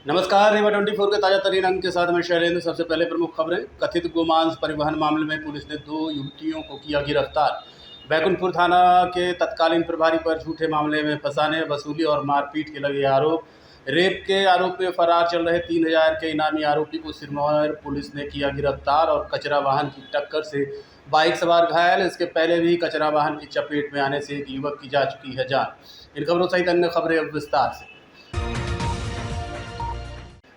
नमस्कार, रीवा 24 के ताजा तरीन अंक के साथ मैं शैलेंद्र। सबसे पहले प्रमुख खबरें। कथित गोमांस परिवहन मामले में पुलिस ने 2 युवतियों को किया गिरफ्तार। बैकुंठपुर थाना के तत्कालीन प्रभारी पर झूठे मामले में फंसाने, वसूली और मारपीट के लगे आरोप। रेप के आरोप में फरार चल रहे 3000 के इनामी आरोपी को सिरमौर पुलिस ने किया गिरफ्तार और कचरा वाहन की टक्कर से बाइक सवार घायल। इसके पहले भी कचरा वाहन की चपेट में आने से एक युवक की जा चुकी है जान। इन खबरों सहित अन्य खबरें अब विस्तार से।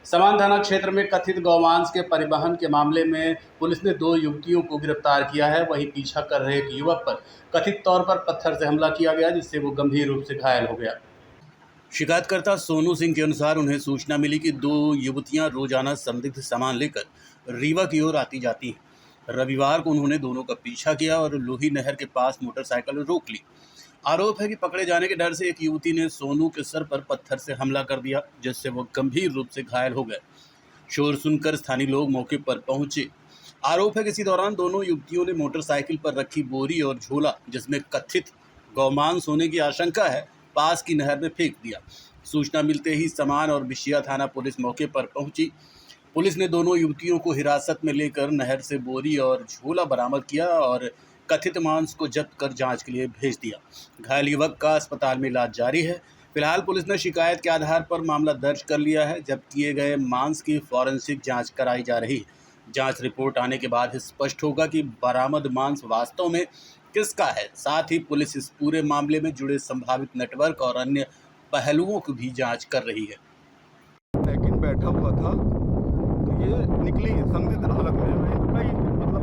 समान थाना क्षेत्र में कथित गौमांस के परिवहन के मामले में पुलिस ने 2 युवतियों को गिरफ्तार किया है। वहीं पीछा कर रहे एक युवक पर कथित तौर पर पत्थर से हमला किया गया, जिससे वो गंभीर रूप से घायल हो गया। शिकायतकर्ता सोनू सिंह के अनुसार उन्हें सूचना मिली कि 2 युवतियां रोजाना संदिग्ध सामान लेकर रीवा की ओर आती जाती हैं। रविवार को उन्होंने दोनों का पीछा किया और लोही नहर के पास मोटरसाइकिल रोक ली। आरोप है कि पकड़े जाने के डर से एक युवती ने सोनू के सर पर पत्थर से हमला कर दिया, जिससे वो गंभीर रूप से घायल हो गए। शोर सुनकर स्थानीय लोग मौके पर पहुंचे। आरोप है कि इसी दौरान दोनों युवतियों ने मोटरसाइकिल पर रखी बोरी और झोला, जिसमें कथित गौमांस होने की आशंका है, पास की नहर में फेंक दिया। सूचना मिलते ही समान और बिशिया थाना पुलिस मौके पर पहुंची। पुलिस ने दोनों युवतियों को हिरासत में लेकर नहर से बोरी और झोला बरामद किया और कथित मांस को जब्त कर जांच के लिए भेज दिया। घायल युवक का अस्पताल में इलाज जारी है। फिलहाल पुलिस ने शिकायत के आधार पर मामला दर्ज कर लिया है। जब्त किए गए मांस की फॉरेंसिक जांच कराई जा रही है। जांच रिपोर्ट आने के बाद स्पष्ट होगा कि बरामद मांस वास्तव में किसका है। साथ ही पुलिस इस पूरे मामले में जुड़े संभावित नेटवर्क और अन्य पहलुओं की भी जांच कर रही है। लेकिन बैठा हुआ था तो ये निकली संदिग्ध हालत में।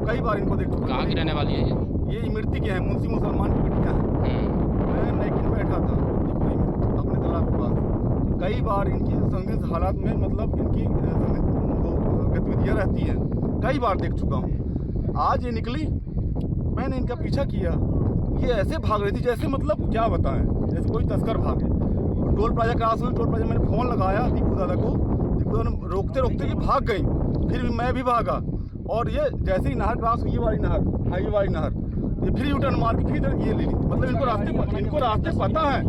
कई बार इनको देख चुका। कहाँ की रहने वाली है ये इमरती के हैं, मुंशी मुसलमान की बेटियां हैं। मैं लेकिन बैठा था दिखुई में अपने तालाब के पास। कई बार इनकी संदिग्ध हालत में इनकी गतिविधियाँ रहती हैं। कई बार देख चुका हूँ। आज ये निकली, मैंने इनका पीछा किया। ये ऐसे भाग रही थी जैसे क्या बताएं, जैसे कोई तस्कर भागे। टोल प्लाजा क्रॉस हुई, टोल प्लाजा मैंने फ़ोन लगाया दीपू दादा को। दीपू दादा ने रोकते रोकते ये भाग गई। फिर मैं भी भागा और ये जैसे ही नहर क्रॉस हुई, ये वाली नहर, हाईवे वाली नहर, ये फिर यूटर्न मार के फिर ये ले ली। इनको रास्ते पता है,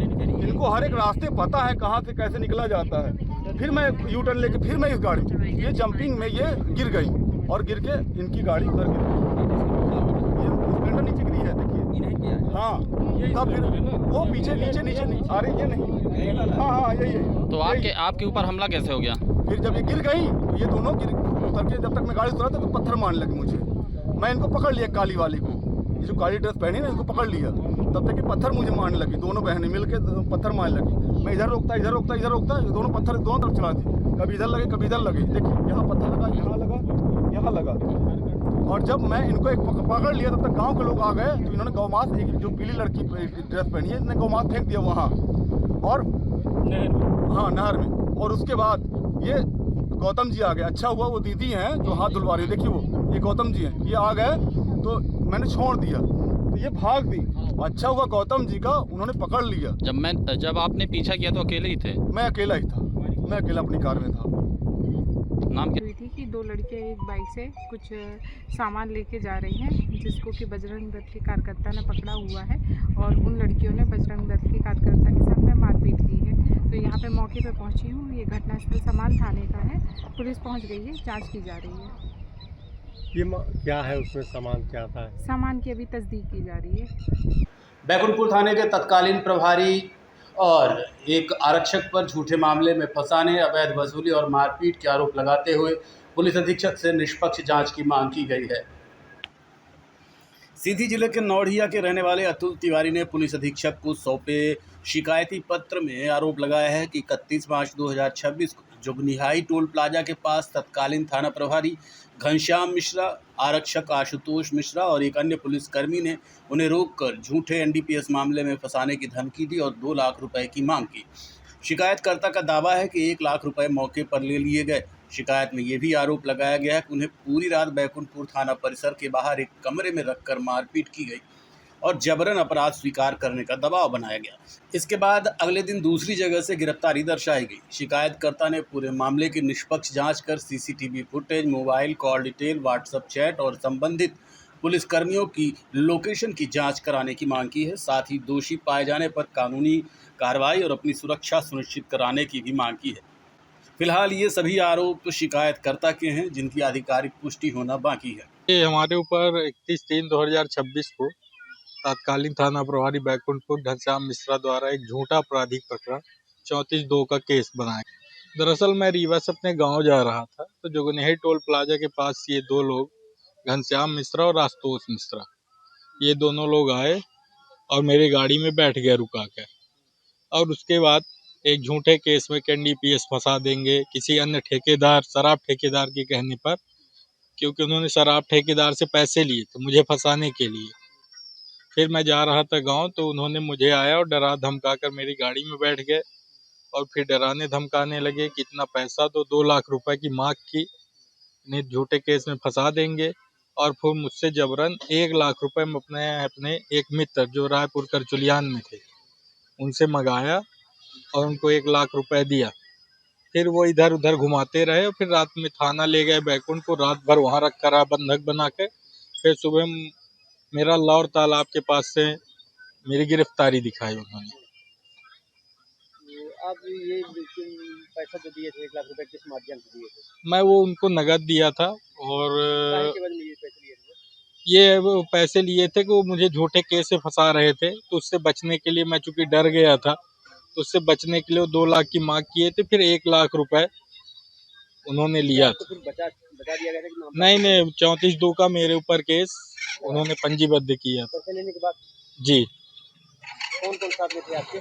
इनको हर एक रास्ते पता है कहाँ से कैसे निकला जाता है। फिर मैं यूटर्न लेके फिर मैं इस गाड़ी, ये जंपिंग में ये गिर गई और गिर के इनकी गाड़ी उधर गिर गई। ये स्प्लेंडर नीचे गिरी है, देखिए। हाँ, तब फिर वो पीछे नीचे आ रही है। नहीं, हाँ यही। तो आपके ऊपर हमला कैसे हो गया? फिर जब ये गिर गई तो ये दोनों उतर के, जब तक मैं गाड़ी उतरा था तो पत्थर मारने लगे मुझे। मैं इनको पकड़ लिया, काली वाली को, ये जो काली ड्रेस पहनी ना, इसको पकड़ लिया। तब तक ये पत्थर मुझे मारने लगी। दोनों बहनें मिलके पत्थर मारने लगी। मैं इधर रोकता ये दोनों पत्थर दोनों तरफ चला दी। कभी इधर लगे कभी इधर लगे। देखिए यहाँ पत्थर लगा, यहाँ लगा। और जब मैं इनको एक पकड़ लिया तब तक गाँव के लोग आ गए। तो इन्होंने गौमांस, एक जो पीली लड़की ड्रेस पहनी है, इसने गौमांस फेंक दिया वहाँ और नहर में। और उसके बाद ये गौतम जी आ गए। अच्छा हुआ वो दीदी हैं जो हाथ धुलवा रही है, देखिए वो, ये गौतम जी हैं। ये आ गए तो मैंने छोड़ दिया तो ये भाग दी। अच्छा हुआ गौतम जी का उन्होंने पकड़ लिया। जब आपने पीछा किया तो अकेले ही थे? मैं अकेला ही था, मैं अकेला अपनी कार में था। नाम क्या? हुई थी कि 2 लड़कियां एक बाइक से कुछ सामान लेके जा रही हैं, जिसको कि बजरंग दल के कार्यकर्ता ने पकड़ा हुआ है और उन लड़कियों ने बजरंग दल के कार्यकर्ता के साथ में मारपीट की है। तो यहाँ पे मौके पे पहुँची हूँ। ये घटनास्थल समान थाने का है। पुलिस पहुँच गई है, जांच की जा रही है। ये क्या है उसमें, सामान क्या था? सामान की अभी तस्दीक की जा रही है। बैकुंठपुर थाने के तत्कालीन प्रभारी और एक आरक्षक पर झूठे मामले में फंसाने, अवैध वसूली और मारपीट के आरोप लगाते हुए पुलिस अधीक्षक से निष्पक्ष जांच की मांग की गई है। सीधी जिले के नौढ़िया के रहने वाले अतुल तिवारी ने पुलिस अधीक्षक को सौंपे शिकायती पत्र में आरोप लगाया है कि 31 मार्च 2026 को जुगनिहाई टोल प्लाजा के पास तत्कालीन थाना प्रभारी घनश्याम मिश्रा, आरक्षक आशुतोष मिश्रा और एक अन्य पुलिसकर्मी ने उन्हें रोककर झूठे एनडीपीएस मामले में फंसाने की धमकी दी और 2 लाख रुपए की मांग की। शिकायतकर्ता का दावा है कि 1 लाख रुपए मौके पर ले लिए गए। शिकायत में यह भी आरोप लगाया गया है कि उन्हें पूरी रात बैकुंठपुर थाना परिसर के बाहर एक कमरे में रखकर मारपीट की गई और जबरन अपराध स्वीकार करने का दबाव बनाया गया। इसके बाद अगले दिन दूसरी जगह से गिरफ्तारी दर्शाई गई। शिकायतकर्ता ने पूरे मामले की निष्पक्ष जांच कर CCTV footage, mobile call detail, WhatsApp chat और संबंधित पुलिसकर्मियों की लोकेशन की जांच कराने की मांग की है। साथ ही दोषी पाए जाने पर कानूनी कार्रवाई और अपनी सुरक्षा सुनिश्चित कराने की भी मांग की है। फिलहाल ये सभी आरोप शिकायतकर्ता के हैं, जिनकी आधिकारिक पुष्टि होना बाकी है। ये हमारे ऊपर 31/3/2026 को तत्कालीन थाना प्रभारी बैकुंठपुर घनश्याम मिश्रा द्वारा एक झूठा आपराधिक प्रकरण 34(2) का केस बनाया। दरअसल मैं रीवा से अपने गांव जा रहा था, तो जोगनेही टोल प्लाजा के पास ये दो लोग, घनश्याम मिश्रा और आशुतोष मिश्रा, ये दोनों लोग आए और मेरी गाड़ी में बैठ गए रुका कर। और उसके बाद एक झूठे केस में एनडीपीएस फंसा देंगे किसी अन्य ठेकेदार, शराब ठेकेदार के कहने पर, क्योंकि उन्होंने शराब ठेकेदार से पैसे लिए थे मुझे फंसाने के लिए। फिर मैं जा रहा था गांव, तो उन्होंने मुझे आया और डरा धमका कर मेरी गाड़ी में बैठ गए और फिर डराने धमकाने लगे कि इतना पैसा दो, 2 लाख रुपए की मांग की, इन्हें झूठे केस में फंसा देंगे। और फिर मुझसे जबरन 1 लाख रुपए में अपने एक मित्र जो रायपुर करचुलियान में थे उनसे मंगाया और उनको 1 लाख रुपए दिया। फिर वो इधर उधर घुमाते रहे और फिर रात में थाना ले गए बैकुंठपुर, रात भर वहां रख कर बंधक बना के फिर सुबह मेरा लौर तालाब के पास से मेरी गिरफ्तारी दिखाई उन्होंने। आप ये पैसा जो दिए थे 1 लाख रुपए किस माध्यम से दिए थे? मैं वो उनको नगद दिया था और काहे के बदले ये पैसे लिए थे? ये वो पैसे लिए थे कि वो मुझे झूठे केस से फंसा रहे थे, तो उससे बचने के लिए मैं चूंकि डर गया था, तो उससे बचने के लिए वो 2 लाख की मांग किए थे, फिर 1 लाख रुपए उन्होंने लिया था। तो फिर बचा दिया गया था कि मामला नहीं 34(2) का मेरे ऊपर केस उन्होंने पंजीबद्ध किया था। पैसे लेने के बाद जी, कौन कौन साथ में थे आपके?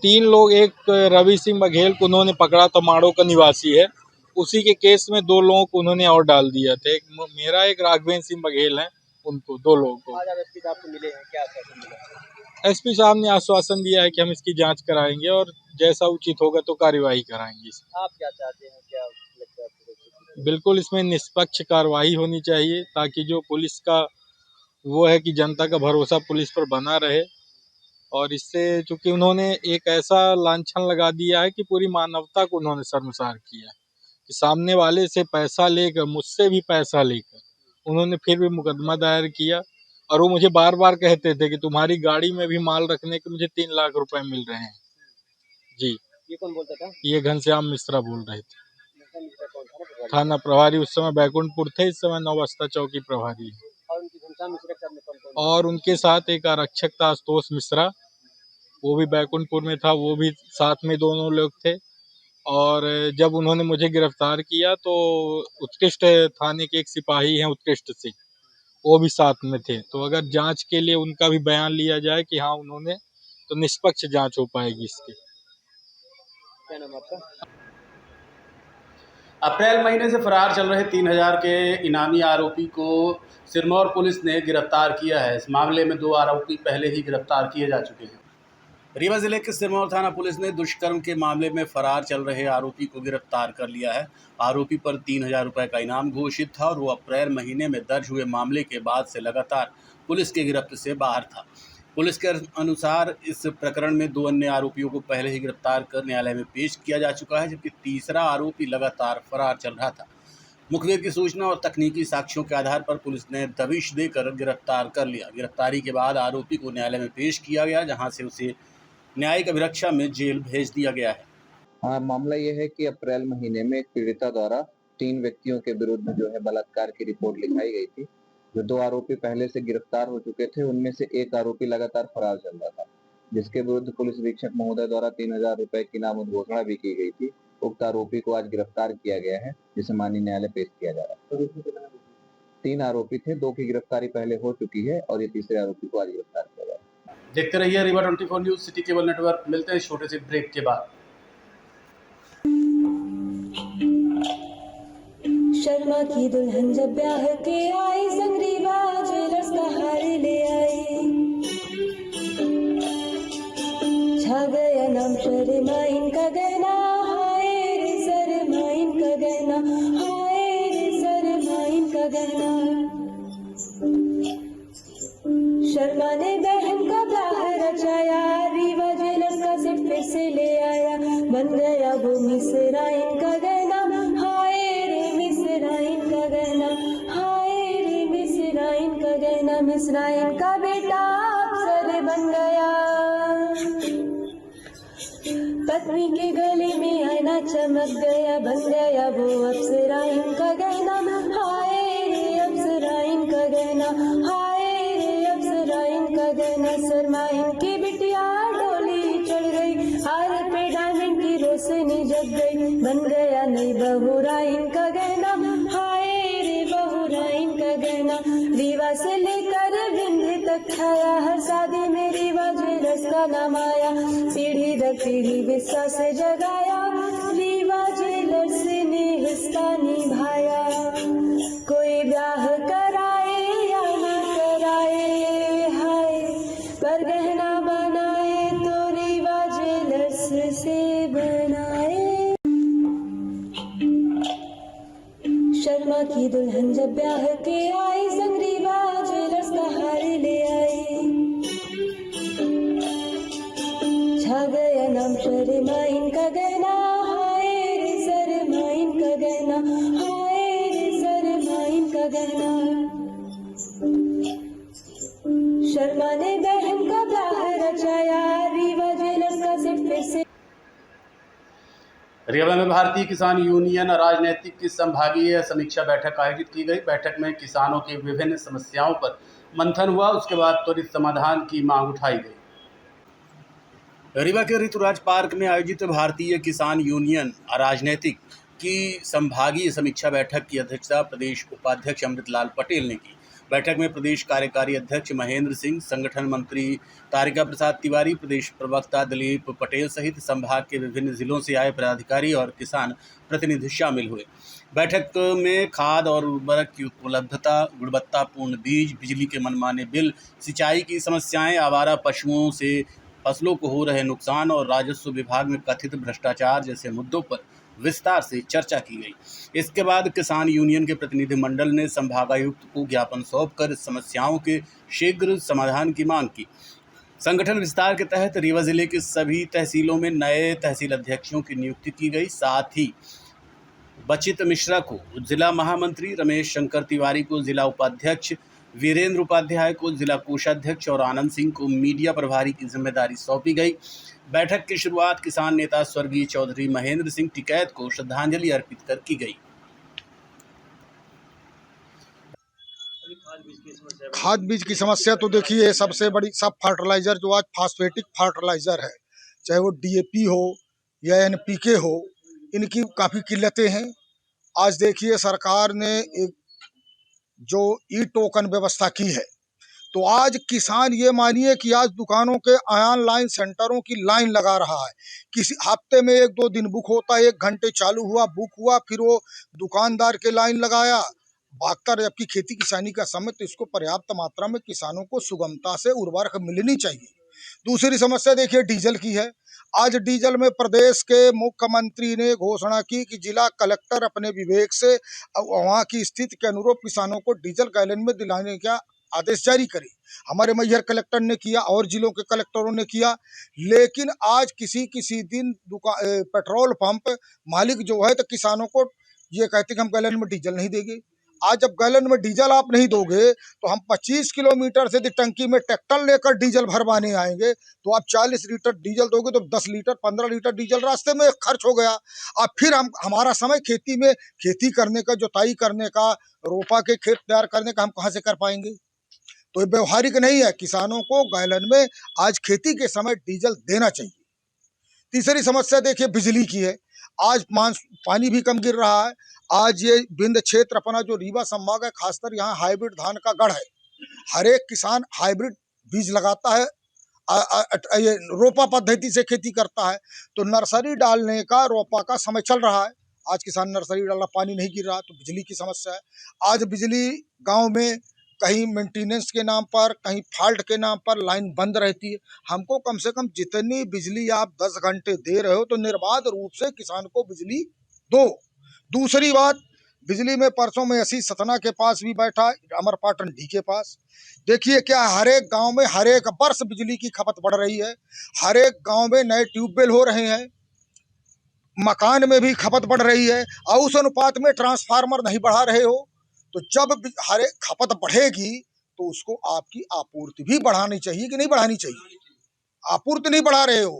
3 लोग, एक रवि सिंह बघेल को उन्होंने पकड़ा था, माड़ो का निवासी है, उसी के केस में 2 लोगों को उन्होंने और डाल दिया था, एक मेरा, एक राघवेंद्र सिंह बघेल है, उनको 2 लोगों को। आज आप एसपी साहब से मिले हैं, क्या आश्वासन मिला? एसपी साहब ने आश्वासन दिया है कि हम इसकी जांच कराएंगे और जैसा उचित होगा तो कार्यवाही कराएंगे। आप क्या चाहते हैं, क्या लगता है आपको? बिल्कुल इसमें निष्पक्ष कार्रवाई होनी चाहिए, ताकि जो पुलिस का वो है कि जनता का भरोसा पुलिस पर बना रहे। और इससे चूंकि उन्होंने एक ऐसा लांछन लगा दिया है कि पूरी मानवता को उन्होंने शर्मसार किया कि सामने वाले से पैसा लेकर, मुझसे भी पैसा लेकर उन्होंने फिर भी मुकदमा दायर किया। और वो मुझे बार बार कहते थे कि तुम्हारी गाड़ी में भी माल रखने के मुझे 3 लाख रुपए मिल रहे हैं। जी, ये कौन बोलता था? ये घनश्याम मिश्रा बोल रहे थे, घनश्याम मिश्रा कौन था ना प्रभारी? थाना प्रभारी उस समय बैकुंठपुर थे, इस समय नौबस्ता चौकी प्रभारी है। और उनकी घनश्याम मिश्रा के साथ में कौन? और उनके साथ एक आरक्षक था आशुतोष मिश्रा, वो भी बैकुंठपुर में था, वो भी साथ में दोनों लोग थे। और जब उन्होंने मुझे गिरफ्तार किया तो उत्कृष्ट थाने के एक सिपाही हैं उत्कृष्ट सिंह, वो भी साथ में थे। तो अगर जांच के लिए उनका भी बयान लिया जाए कि हाँ उन्होंने, तो निष्पक्ष जांच हो पाएगी इसकी। क्या नाम आपका? अप्रैल महीने से फरार चल रहे 3000 के इनामी आरोपी को सिरमौर पुलिस ने गिरफ्तार किया है। इस मामले में 2 आरोपी पहले ही गिरफ्तार किए जा चुके हैं। रीवा जिले के सिरमौर थाना पुलिस ने दुष्कर्म के मामले में फरार चल रहे आरोपी को गिरफ्तार कर लिया है। आरोपी पर 3000 रुपये का इनाम घोषित था और वो अप्रैल महीने में दर्ज हुए मामले के बाद से लगातार पुलिस की गिरफ्त से बाहर था। पुलिस के अनुसार इस प्रकरण में 2 अन्य आरोपियों को पहले ही गिरफ्तार कर न्यायालय में पेश किया जा चुका है, जबकि तीसरा आरोपी लगातार फरार चल रहा था। मुखबिर की सूचना और तकनीकी साक्ष्यों के आधार पर पुलिस ने दबिश देकर गिरफ्तार कर लिया। गिरफ्तारी के बाद आरोपी को न्यायालय में पेश किया गया, जहां से उसे न्यायिक अभिरक्षा में जेल भेज दिया गया है। हाँ, मामला ये है कि अप्रैल महीने में एक पीड़िता द्वारा 3 व्यक्तियों के विरुद्ध जो है बलात्कार की रिपोर्ट लिखाई गई थी। जो 2 आरोपी पहले से गिरफ्तार हो चुके थे, उनमें से एक आरोपी लगातार फरार चल रहा था, जिसके विरुद्ध पुलिस अधीक्षक महोदय द्वारा 3000 रुपए की इनाम घोषणा भी की गई थी। उक्त आरोपी को आज गिरफ्तार किया गया है, जिसे माननीय न्यायालय पेश किया जा रहा है। 3 आरोपी थे, 2 की गिरफ्तारी पहले हो चुकी है और ये तीसरे आरोपी को आज गिरफ्तार किया जा रहा है। देखते रहिए Rewa 24 news, city cable network. मिलते हैं छोटे से ब्रेक के बाद। शर्मा की दुल्हन जब ब्याह के आई, संगरी बाज रस का हार ले आई। छा गया नाम शर्माइन का गहना, हाय रे शर्माइन का गहना, हाय रे शर्माइन का गहना। शर्मा ने बहन का ब्याह रचाया, रीवा ज्वेलर्स का सेट पे से ले आया। बन गया वो मिसराइन का गहना, हाय रे मिसराइन का गहना, हाय रे मिसराइन का गहना। मिसराइन का बेटा अफसर बन गया, पत्नी के गले में नैना चमक गया, बन गया वो अप्सरा इनका गहना। हाय रे अप्सरा इनका गहना, हाय रे अप्सरा इनका गहना। शर्मा इनकी बिटिया डोली चढ़ गई, हार पे डायमंड की रोशनी जग गई, बन गया नई बहुरा इनका गहना। हाय रे बहुरा इनका गहना। रीवा से लेकर विंध्य तक छाया, हर शादी में रीवा ज्वेलर्स का नाम आया। पीढ़ी दर पीढ़ी विश्वास से जगाया, रीवा ज्वेलर्स ने हिस्सा निभाया। कोई ब्याह कराए या न कराए, हाय पर गहना बनाए तो रीवा ज्वेलर्स से बनाए। शर्मा की दुल्हन जब ब्याह के आई, संग रीवा ज्वेलर्स का हार ले आई। छा गया नाम शर्मा इनका गहना, हाय रे शर्मा इनका गहना, हाय रे शर्मा इनका गहना। शर्मा ने बहन का ब्याह रचाया, रीवा ज्वेलर्स का सिर्फ फिर से। रीवा में भारतीय किसान यूनियन राजनीतिक की संभागीय समीक्षा बैठक आयोजित की गई। बैठक में किसानों की विभिन्न समस्याओं पर मंथन हुआ। उसके बाद त्वरित समाधान की मांग उठाई गई। रीवा के ऋतुराज पार्क में आयोजित भारतीय किसान यूनियन राजनीतिक की संभागीय समीक्षा बैठक की अध्यक्षता प्रदेश उपाध्यक्ष अमृतलाल पटेल ने की। बैठक में प्रदेश कार्यकारी अध्यक्ष महेंद्र सिंह, संगठन मंत्री तारिका प्रसाद तिवारी, प्रदेश प्रवक्ता दिलीप पटेल सहित संभाग के विभिन्न जिलों से आए पदाधिकारी और किसान प्रतिनिधि शामिल हुए। बैठक में खाद और उर्वरक की उपलब्धता, गुणवत्तापूर्ण बीज, बिजली के मनमाने बिल, सिंचाई की समस्याएं, आवारा पशुओं से फसलों को हो रहे नुकसान और राजस्व विभाग में कथित भ्रष्टाचार जैसे मुद्दों पर विस्तार से चर्चा की गई। इसके बाद किसान यूनियन के प्रतिनिधिमंडल ने संभागायुक्त को ज्ञापन सौंपकर समस्याओं के शीघ्र समाधान की मांग की। संगठन विस्तार के तहत रीवा जिले के सभी तहसीलों में नए तहसील अध्यक्षों की नियुक्ति की गई। साथ ही बचित मिश्रा को जिला महामंत्री, रमेश शंकर तिवारी को जिला उपाध्यक्ष, वीरेंद्र उपाध्याय को जिला कोषाध्यक्ष और आनंद सिंह को मीडिया प्रभारी की जिम्मेदारी सौंपी गई। बैठक की शुरुआत किसान नेता स्वर्गीय चौधरी महेंद्र सिंह टिकैत को श्रद्धांजलि अर्पित कर की गई। खाद बीज की समस्या तो देखिए, सबसे बड़ी सब फर्टिलाइजर जो आज फास्फेटिक फर्टिलाइजर है, चाहे वो डीएपी हो या एनपीके हो, इनकी काफ़ी किल्लतें हैं। आज देखिए सरकार ने एक जो ई टोकन व्यवस्था की है, तो आज किसान ये मानिए कि आज दुकानों के ऑनलाइन सेंटरों की लाइन लगा रहा है। किसी हफ्ते में 1-2 दिन बुक होता है, 1 घंटे चालू हुआ, बुक हुआ, फिर वो दुकानदार के लाइन लगाया, भागता। जबकि खेती किसानी का समय, तो इसको पर्याप्त मात्रा में किसानों को सुगमता से उर्वरक मिलनी चाहिए। दूसरी समस्या देखिए डीजल की है। आज डीजल में प्रदेश के मुख्यमंत्री ने घोषणा की कि जिला कलेक्टर अपने विवेक से वहाँ की स्थिति के अनुरूप किसानों को डीजल गैलन में दिलाने का आदेश जारी करे। हमारे मैहर कलेक्टर ने किया और जिलों के कलेक्टरों ने किया। लेकिन आज किसी दिन पेट्रोल पंप मालिक जो है, तो किसानों को ये कहते कि हम गैलन में डीजल नहीं देंगे। आज जब गैलन में डीजल आप नहीं दोगे, तो हम 25 किलोमीटर से टंकी में ट्रैक्टर लेकर डीजल भरवाने आएंगे, तो आप 40 लीटर डीजल दोगे तो 10 लीटर 15 लीटर डीजल रास्ते में खर्च हो गया। अब फिर हमारा समय खेती करने का, जुताई करने का, रोपा के खेत तैयार करने का हम कहाँ से कर पाएंगे? तो ये व्यवहारिक नहीं है। किसानों को गैलन में आज खेती के समय डीजल देना चाहिए। तीसरी समस्या देखिए बिजली की है। आज पानी भी कम गिर रहा है। आज ये विंध्य क्षेत्र अपना जो रीवा संभाग है, खासकर यहाँ हाइब्रिड धान का गढ़ है। हर एक किसान हाइब्रिड बीज लगाता है, ये रोपा पद्धति से खेती करता है। तो नर्सरी डालने का, रोपा का समय चल रहा है। आज किसान नर्सरी डालना, पानी नहीं गिर रहा, तो बिजली की समस्या है। आज बिजली गाँव में कहीं मेंटेनेंस के नाम पर, कहीं फॉल्ट के नाम पर लाइन बंद रहती है। हमको कम से कम जितनी बिजली आप 10 घंटे दे रहे हो, तो निर्बाध रूप से किसान को बिजली दो। दूसरी बात, बिजली में परसों में ऐसी सतना के पास भी बैठा, अमरपाटन डी के पास, देखिए क्या हर एक गांव में हर एक वर्ष बिजली की खपत बढ़ रही है। हर एक गांव में नए ट्यूबवेल हो रहे हैं, मकान में भी खपत बढ़ रही है, और उस अनुपात में ट्रांसफार्मर नहीं बढ़ा रहे हो। तो जब हर एक खपत बढ़ेगी, तो उसको आपकी आपूर्ति भी बढ़ानी चाहिए कि नहीं बढ़ानी चाहिए? आपूर्ति नहीं बढ़ा रहे हो,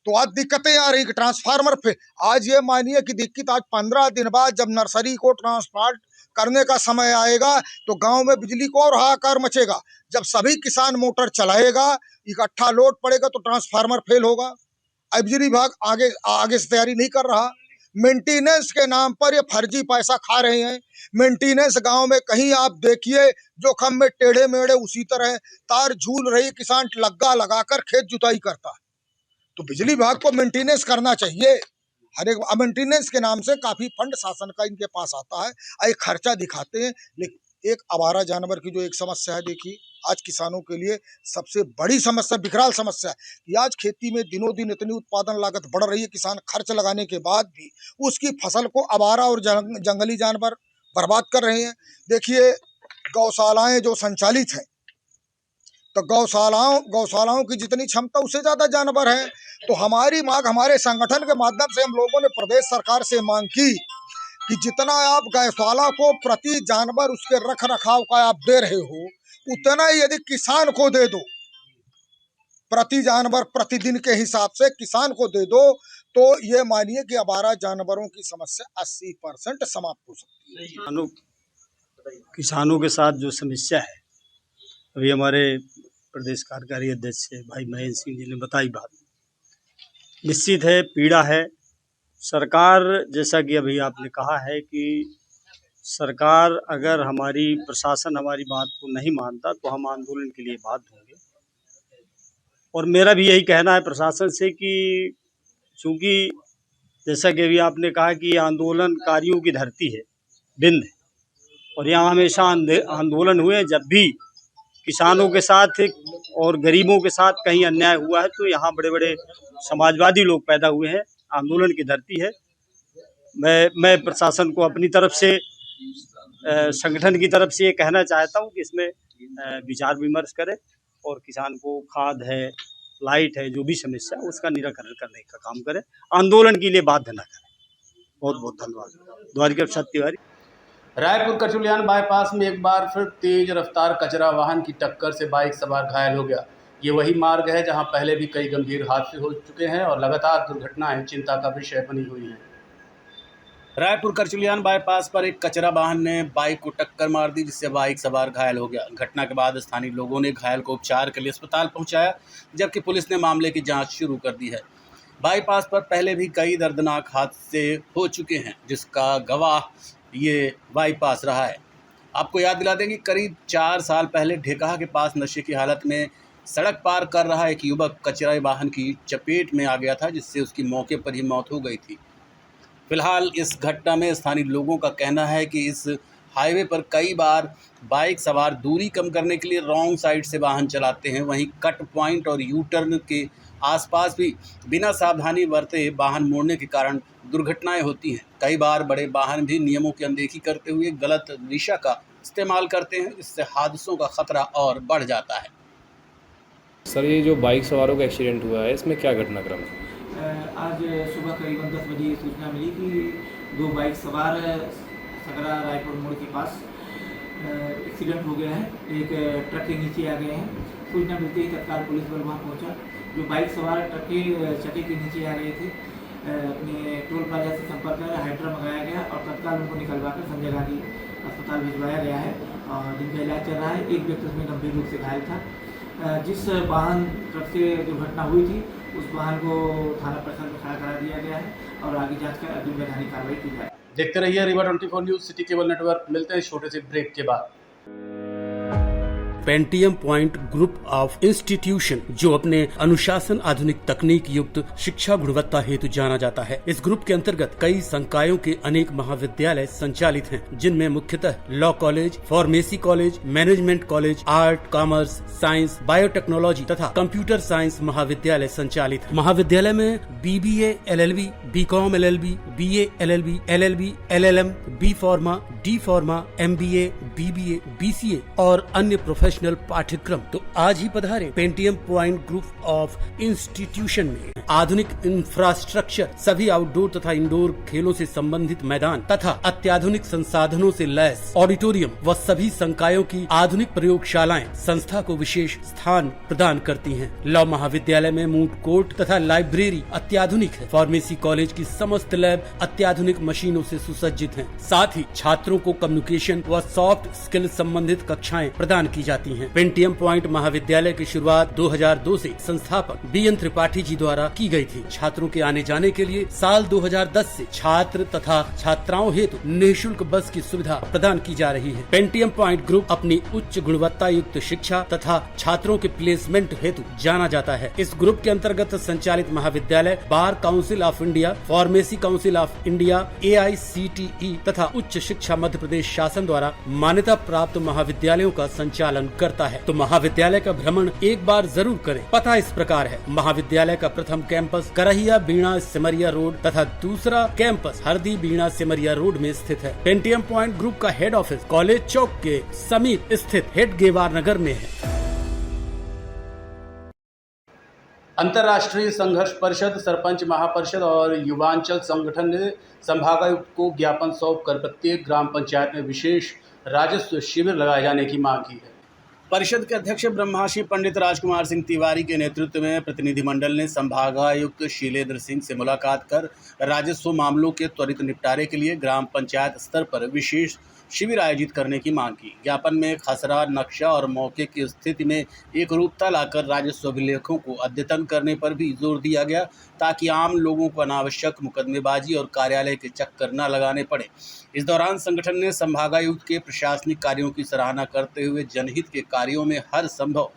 तो आज दिक्कतें आ रही कि ट्रांसफार्मर पे आज ये मानिए कि दिक्कत आज 15 दिन बाद जब नर्सरी को ट्रांसप्लांट करने का समय आएगा तो गांव में बिजली को और हाहाकार मचेगा। जब सभी किसान मोटर चलाएगा, इकट्ठा लोड पड़ेगा तो ट्रांसफार्मर फेल होगा। अब बिजली विभाग आगे से तैयारी नहीं कर रहा। मेंटेनेंस के नाम पर ये फर्जी पैसा खा रहे हैं। मेंटेनेंस गांव में कहीं आप देखिए जोखम में टेढ़े मेढ़े उसी तरह तार झूल रही, किसान लग्गा लगाकर खेत जुताई करता है। तो बिजली विभाग को मेंटेनेंस करना चाहिए। हर एक मेंटेनेंस के नाम से काफी फंड शासन का इनके पास आता है, एक खर्चा दिखाते हैं। लेकिन एक आवारा जानवर की जो एक समस्या है, देखिए आज किसानों के लिए सबसे बड़ी समस्या, विकराल समस्या है कि आज खेती में दिनों दिन इतनी उत्पादन लागत बढ़ रही है, किसान खर्च लगाने के बाद भी उसकी फसल को आवारा और जंगली जानवर बर्बाद कर रहे हैं। देखिए गौशालाएं जो संचालित हैं, तो गौशालाओं की जितनी क्षमता उससे ज्यादा जानवर है। तो हमारी मांग, हमारे संगठन के माध्यम से हम लोगों ने प्रदेश सरकार से मांग की कि जितना आप गौशाला को प्रति जानवर उसके रख रखाव का आप दे रहे हो, उतना ही यदि किसान को दे दो, प्रति जानवर प्रतिदिन के हिसाब से किसान को दे दो, तो ये मानिए कि आवारा जानवरों की समस्या 80% समाप्त हो सकती है। किसानों के साथ जो समस्या है, अभी हमारे प्रदेश कार्यकारी अध्यक्ष भाई महेंद्र सिंह जी ने बताई बात, निश्चित है पीड़ा है। सरकार, जैसा कि अभी आपने कहा है कि सरकार अगर हमारी प्रशासन हमारी बात को नहीं मानता तो हम आंदोलन के लिए बाध्य होंगे। और मेरा भी यही कहना है प्रशासन से कि चूँकि जैसा कि अभी आपने कहा कि ये आंदोलनकारियों की धरती है, बिंद है, और यहाँ हमेशा आंदोलन हुए। जब भी किसानों के साथ और गरीबों के साथ कहीं अन्याय हुआ है तो यहाँ बड़े बड़े समाजवादी लोग पैदा हुए हैं। आंदोलन की धरती है। मैं प्रशासन को अपनी तरफ से, संगठन की तरफ से ये कहना चाहता हूँ कि इसमें विचार विमर्श करें और किसान को खाद है, लाइट है, जो भी समस्या है उसका निराकरण करने का काम करें, आंदोलन के लिए बाध्य न करें। बहुत बहुत धन्यवाद। द्वारिका प्रसाद तिवारी। रायपुर कचुलियान बाईपास में एक बार फिर तेज रफ्तार कचरा वाहन की टक्कर से बाइक सवार घायल हो गया। ये वही मार्ग है जहां पहले भी कई गंभीर हादसे हो चुके हैं और लगातार दुर्घटनाएं चिंता का विषय बनी हुई हैं। रायपुर करचुलियान बाईपास पर एक कचरा वाहन ने बाइक को टक्कर मार दी, जिससे बाइक सवार घायल हो गया। घटना के बाद स्थानीय लोगों ने घायल को उपचार के लिए अस्पताल पहुंचाया, जबकि पुलिस ने मामले की जांच शुरू कर दी है। बाईपास पर पहले भी कई दर्दनाक हादसे हो चुके हैं, जिसका गवाह ये बाईपास रहा है। आपको याद दिला दें कि करीब 4 साल पहले ढेकहा के पास नशे की हालत में सड़क पार कर रहा एक युवक कचरा वाहन की चपेट में आ गया था, जिससे उसकी मौके पर ही मौत हो गई थी। फिलहाल इस घटना में स्थानीय लोगों का कहना है कि इस हाईवे पर कई बार बाइक सवार दूरी कम करने के लिए रॉन्ग साइड से वाहन चलाते हैं। वहीं कट पॉइंट और यू टर्न के आसपास भी बिना सावधानी बरते वाहन मोड़ने के कारण दुर्घटनाएं होती हैं। कई बार बड़े वाहन भी नियमों की अनदेखी करते हुए गलत दिशा का इस्तेमाल करते हैं, इससे हादसों का खतरा और बढ़ जाता है। सर, ये जो बाइक सवारों का एक्सीडेंट हुआ है, इसमें क्या घटनाक्रम है? आज सुबह करीबन 10 बजे सूचना मिली कि 2 बाइक सवार सकरा रायपुर मोड़ के पास एक्सीडेंट हो गया है। एक ट्रक के नीचे आ गए हैं। सूचना मिलते ही तत्काल पुलिस बल वहाँ पहुँचा। जो बाइक सवार ट्रक के चक्के के नीचे आ रहे थे, अपने टोल प्लाजा से संपर्क कर हाइड्रा मंगाया गया और तत्काल उनको निकलवाकर संजय गांधी अस्पताल भिजवाया गया है और जिनका इलाज चल रहा है। एक व्यक्ति उसमें गंभीर रूप से घायल था। जिस वाहन ट्रक से दुर्घटना हुई थी, उस वाहन को थाना परिसर में खड़ा करा दिया गया है और आगे जांच कर अग्रिम वैधानिक कार्रवाई की जाए। देखते रहिए Rewa 24 news, city cable network. मिलते हैं छोटे से ब्रेक के बाद। Pentium point group of institution, जो अपने अनुशासन, आधुनिक तकनीक युक्त शिक्षा गुणवत्ता हेतु जाना जाता है। इस ग्रुप के अंतर्गत कई संकायों के अनेक महाविद्यालय संचालित हैं, जिनमें मुख्यतः law college, pharmacy college, management college, art, commerce, science, biotechnology तथा कंप्यूटर साइंस महाविद्यालय संचालित है। महाविद्यालय में BBA, LLB, BCom LLB, BA LLB, LLB, LLM, B Pharma, D pharma, MBA, BBA, BCA और अन्य प्रोफेशनल पाठ्यक्रम। तो आज ही पधारें Pentium point group of institution में। आधुनिक इंफ्रास्ट्रक्चर, सभी आउटडोर तथा इंडोर खेलों से संबंधित मैदान तथा अत्याधुनिक संसाधनों से लैस ऑडिटोरियम व सभी संकायों की आधुनिक प्रयोगशालाएं संस्था को विशेष स्थान प्रदान करती हैं। लॉ महाविद्यालय में मूट कोर्ट तथा लाइब्रेरी अत्याधुनिक है। फार्मेसी कॉलेज की समस्त लैब अत्याधुनिक मशीनों से सुसज्जित हैं। साथ ही छात्रों को कम्युनिकेशन व सॉफ्ट स्किल संबंधित कक्षाएं प्रदान की जाती हैं। पेंटियम पॉइंट महाविद्यालय की शुरुआत 2002 से संस्थापक BN त्रिपाठी जी द्वारा की गई थी। छात्रों के आने जाने के लिए साल 2010 से छात्र तथा छात्राओं हेतु निःशुल्क बस की सुविधा प्रदान की जा रही है। पेंटियम पॉइंट ग्रुप अपनी उच्च गुणवत्ता युक्त शिक्षा तथा छात्रों के प्लेसमेंट हेतु जाना जाता है। इस ग्रुप के अंतर्गत संचालित महाविद्यालय bar council of India, pharmacy council of India, AICTE तथा उच्च शिक्षा मध्य प्रदेश शासन द्वारा मान्यता प्राप्त महाविद्यालयों का संचालन करता है। तो महाविद्यालय का भ्रमण एक बार जरूर करें। पता इस प्रकार है। महाविद्यालय का प्रथम कैंपस करहिया बीणा सिमरिया रोड तथा दूसरा कैंपस हरदी बीणा सिमरिया रोड में स्थित है। पेंटियम पॉइंट ग्रुप का हेड ऑफिस कॉलेज चौक के समीप स्थित हेड गेवार नगर में है। अंतर्राष्ट्रीय संघर्ष परिषद, सरपंच महापरिषद और युवांचल संगठन ने संभागायुक्त को ज्ञापन सौंप कर प्रत्येक ग्राम पंचायत में विशेष राजस्व शिविर लगाए जाने की मांग की है। परिषद के अध्यक्ष ब्रह्माश्री पंडित राजकुमार सिंह तिवारी के नेतृत्व में प्रतिनिधिमंडल ने संभागायुक्त शीलेंद्र सिंह से मुलाकात कर राजस्व मामलों के त्वरित निपटारे के लिए ग्राम पंचायत स्तर पर विशेष शिविर आयोजित करने की मांग की। ज्ञापन में खसरा, नक्शा और मौके की स्थिति में एकरूपता लाकर राजस्व अभिलेखों को अद्यतन करने पर भी जोर दिया गया, ताकि आम लोगों को अनावश्यक मुकदमेबाजी और कार्यालय के चक्कर न लगाने पड़े। इस दौरान संगठन ने संभागायुक्त के प्रशासनिक कार्यों की सराहना करते हुए जनहित के कार्यों में हर संभव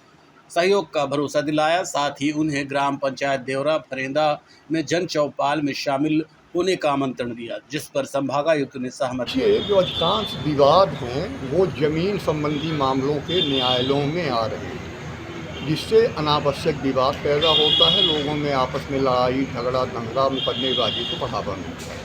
सहयोग का भरोसा दिलाया। साथ ही उन्हें ग्राम पंचायत देवरा फरेंदा में जन चौपाल में शामिल होने का आमंत्रण दिया, जिस पर संभागायुक्त ने सहमति दी। जो अधिकांश विवाद हैं वो जमीन संबंधी मामलों के न्यायालयों में आ रहे हैं, जिससे अनावश्यक विवाद पैदा होता है। लोगों में आपस में लड़ाई झगड़ा दंगा मुकदमेबाजी को बढ़ावा मिलता है।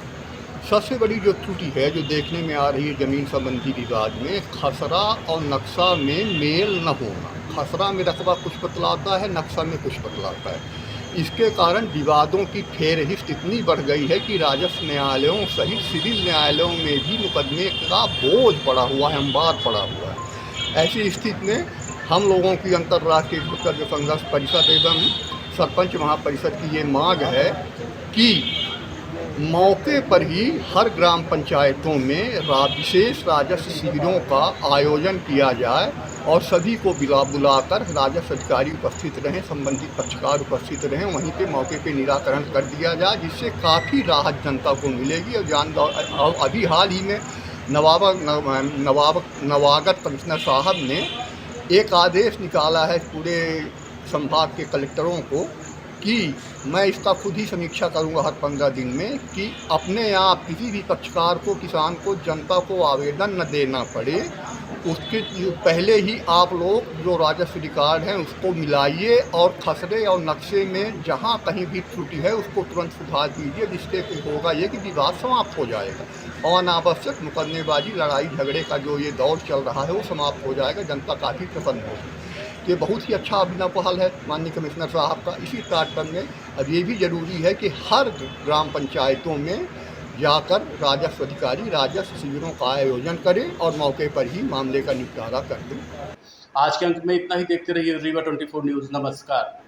सबसे बड़ी जो त्रुटि है जो देखने में आ रही है जमीन संबंधी विवाद में, खसरा और नक्शा में मेल न होना। खसरा में रकबा कुछ बतलाता है, नक्शा में कुछ बतलाता है। इसके कारण विवादों की फेरहिस्त इतनी बढ़ गई है कि राजस्व न्यायालयों सहित सिविल न्यायालयों में भी मुकदमे का बोझ पड़ा हुआ है, अंबार पड़ा हुआ है। ऐसी स्थिति में हम लोगों की अंतर्राष्ट्रीय जो संघर्ष परिषद एवं सरपंच महापरिषद की ये मांग है कि मौके पर ही हर ग्राम पंचायतों में विशेष राजस्व शिविरों का आयोजन किया जाए और सभी को बुलाकर राजस्व अधिकारी उपस्थित रहें, संबंधित पक्षकार उपस्थित रहें, वहीं पे मौके पे निराकरण कर दिया जाए, जिससे काफ़ी राहत जनता को मिलेगी। और अभी हाल ही में नवागत कमिश्नर साहब ने एक आदेश निकाला है पूरे संभाग के कलेक्टरों को कि मैं इसका खुद ही समीक्षा करूंगा हर 15 दिन में, कि अपने आप किसी भी पक्षकार को, किसान को, जनता को आवेदन न देना पड़े। उसके पहले ही आप लोग जो राजस्व रिकॉर्ड हैं उसको मिलाइए और खसरे और नक्शे में जहां कहीं भी त्रुटि है उसको तुरंत सुधार दीजिए, जिससे होगा ये कि विवाद समाप्त हो जाएगा और अनावश्यक मुकदमेबाजी लड़ाई झगड़े का जो ये दौर चल रहा है वो समाप्त हो जाएगा। जनता काफ़ी प्रसन्न होगी। ये बहुत ही अच्छा अभिनव पहल है माननीय कमिश्नर साहब का। इसी तारतम्य में अब ये भी ज़रूरी है कि हर ग्राम पंचायतों में जाकर राजस्व अधिकारी राजस्व शिविरों का आयोजन करें और मौके पर ही मामले का निपटारा कर दें। आज के अंक में इतना ही। देखते रहिए रीवा 24 न्यूज़। नमस्कार।